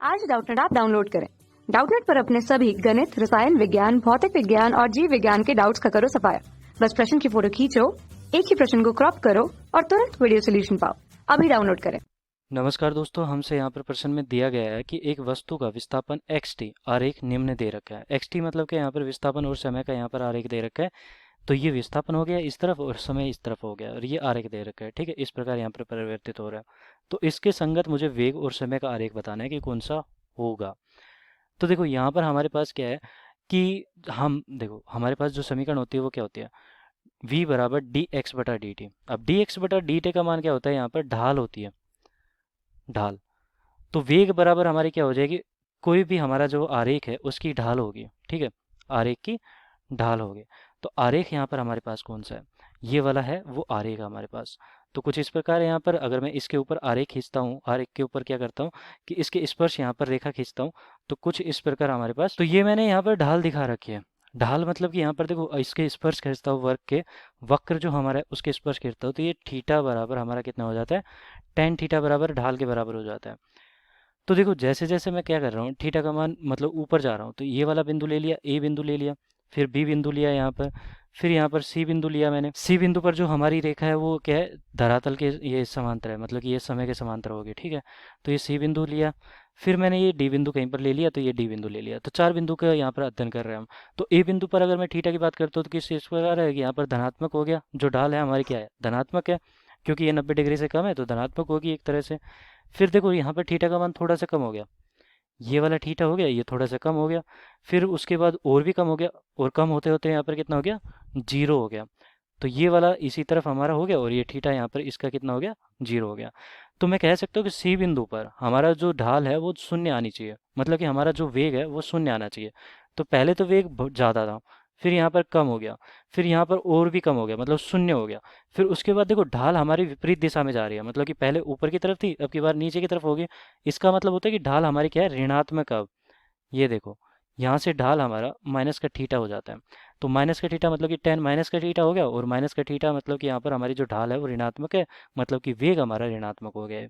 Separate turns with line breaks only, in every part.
आज Doubtnut app download करें। Doubtnut पर अपने सभी गणित, रसायन विज्ञान, भौतिक विज्ञान और जीव विज्ञान के डाउट्स का करो सफाया। बस प्रश्न की फोटो खींचो, एक ही प्रश्न को क्रॉप करो और तुरंत वीडियो सोल्यूशन पाओ। अभी डाउनलोड करें।
नमस्कार दोस्तों, हमसे यहाँ पर प्रश्न में दिया गया है कि एक वस्तु का विस्थापन xt आरेख निम्न दे रखा है। xt मतलब कि यहाँ पर विस्थापन और समय का यहाँ पर आरेख दे रखा है। तो ये विस्थापन हो गया इस तरफ और समय इस तरफ हो गया और ये आरेख दे रखा है। ठीक है, इस प्रकार यहाँ पर परिवर्तित हो रहा है। तो इसके संगत मुझे वेग और समय का आरेख बताना है कि कौन सा होगा। तो देखो यहाँ पर हमारे पास क्या है कि हम देखो हमारे पास जो समीकरण होती है वो क्या होती है, v बराबर डी एक्स बटा डी टी। अब डी एक्स बटा डी टी का मान क्या होता है, यहाँ पर ढाल होती है, ढाल। तो वेग बराबर हमारी क्या हो जाएगी, कोई भी हमारा जो आरेख है उसकी ढाल होगी। ठीक है, आरेख की ढाल होगी। तो आरेख यहाँ पर हमारे पास कौन सा है, ये वाला है वो आरेख हमारे पास। तो कुछ इस प्रकार है यहाँ पर, अगर मैं इसके ऊपर आरेख खींचता हूँ, आरेख के ऊपर क्या करता हूँ कि इसके स्पर्श यहाँ पर रेखा खींचता हूँ, तो कुछ इस प्रकार हमारे पास। तो ये मैंने यहाँ पर ढाल दिखा रखी है। ढाल मतलब कि यहाँ पर देखो इसके स्पर्श खींचता हूँ, वर्ग के वक्र जो हमारा है उसके स्पर्श खींचता हूँ, तो ये थीटा बराबर हमारा कितना हो जाता है, टेन थीटा बराबर ढाल के बराबर हो जाता है। तो देखो जैसे जैसे मैं क्या कर रहा हूँ, थीटा का मान मतलब ऊपर जा रहा हूँ, तो ये वाला बिंदु ले लिया, ए बिंदु ले लिया, फिर बी बिंदु लिया यहाँ पर, फिर यहाँ पर सी बिंदु लिया मैंने। सी बिंदु पर जो हमारी रेखा है वो क्या है, धरातल के ये समांतर है, मतलब कि ये समय के समांतर होगी। ठीक है, तो ये सी बिंदु लिया, फिर मैंने ये डी बिंदु कहीं पर ले लिया, तो ये डी बिंदु ले लिया। तो चार बिंदु का यहाँ पर अध्ययन कर रहे हैं हम। तो ए बिंदु पर अगर मैं थीटा की बात करता हूँ तो किस इस प्रकार है कि यहाँ पर धनात्मक हो गया, जो ढाल है हमारी क्या है, धनात्मक है, क्योंकि ये 90 डिग्री से कम है तो धनात्मक होगी एक तरह से। फिर देखो यहाँ पर थीटा का मान थोड़ा सा कम हो गया, ये वाला थीटा हो गया, ये थोड़ा सा कम हो गया, फिर उसके बाद और भी कम हो गया, और कम होते होते यहाँ पर कितना हो गया, जीरो हो गया। तो ये वाला इसी तरफ हमारा हो गया और ये थीटा यहाँ पर इसका कितना हो गया, जीरो हो गया। तो मैं कह सकता हूँ कि सी बिंदु पर हमारा जो ढाल है वो शून्य आनी चाहिए, मतलब कि हमारा जो वेग है वो शून्य आना चाहिए। तो पहले तो वेग बहुत ज़्यादा था, फिर यहाँ पर कम हो गया, फिर यहाँ पर और भी कम हो गया, मतलब शून्य हो गया। फिर उसके बाद देखो ढाल हमारी विपरीत दिशा में जा रही है, मतलब कि पहले ऊपर की तरफ थी, अब की बार नीचे की तरफ होगी। इसका मतलब होता है कि ढाल हमारी क्या है, ऋणात्मक। अब ये देखो यहाँ से ढाल हमारा माइनस का थीटा हो जाता है। तो माइनस का थीटा मतलब कि टेन माइनस का थीटा हो गया, और माइनस का थीटा मतलब कि यहाँ पर हमारी जो ढाल है वो ऋणात्मक है, मतलब कि वेग हमारा ऋणात्मक हो गया है।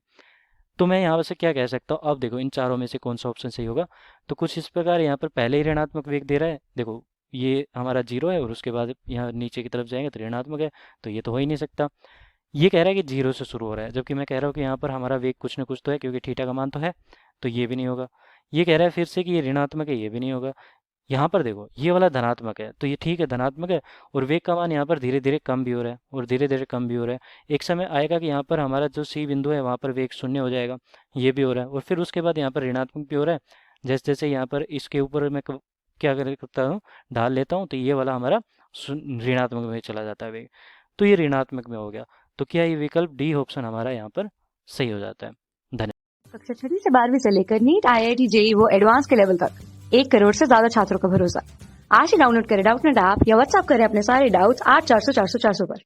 तो मैं यहाँ से क्या कह सकता हूँ, अब देखो इन चारों में से कौन सा ऑप्शन सही होगा। तो कुछ इस प्रकार यहाँ पर पहले ही ऋणात्मक वेग दे रहा है, देखो ये हमारा जीरो है और उसके बाद यहाँ नीचे की तरफ जाएंगे तो ऋणात्मक है, तो ये तो हो ही नहीं सकता। ये कह रहा है कि जीरो से शुरू हो रहा है, जबकि मैं कह रहा हूँ कि यहाँ पर हमारा वेग कुछ ना कुछ तो है, क्योंकि थीटा का मान तो है, तो ये भी नहीं होगा। ये कह रहा है फिर से कि ये ऋणात्मक है, ये भी नहीं होगा। यहाँ पर देखो ये वाला धनात्मक है, तो ये ठीक है धनात्मक है, और वेग का मान यहाँ पर धीरे धीरे कम भी हो रहा है और धीरे धीरे कम भी हो रहा है। एक समय आएगा कि यहाँ पर हमारा जो सी बिंदु है वहाँ पर वेग शून्य हो जाएगा, ये भी हो रहा है, और फिर उसके बाद यहाँ पर ऋणात्मक भी हो रहा है। जैसे जैसे यहाँ पर इसके ऊपर मैं क्या करता हूँ, ढाल लेता हूँ, तो ये वाला हमारा ऋणात्मक में चला जाता है वेग, तो ये ऋणात्मक में हो गया। तो क्या ये विकल्प डी ऑप्शन हमारा यहाँ पर सही हो जाता है। धन्यवाद।
कक्षा 6 से 12वीं से लेकर नीट, IIT, JEE वो एडवांस के लेवल तक 1 करोड़ से ज्यादा छात्रों का भरोसा। आज ही डाउनलोड करें डाउटनेट ऐप या व्हाट्सएप करें अपने सारे डाउट्स 8400 400 400 पर।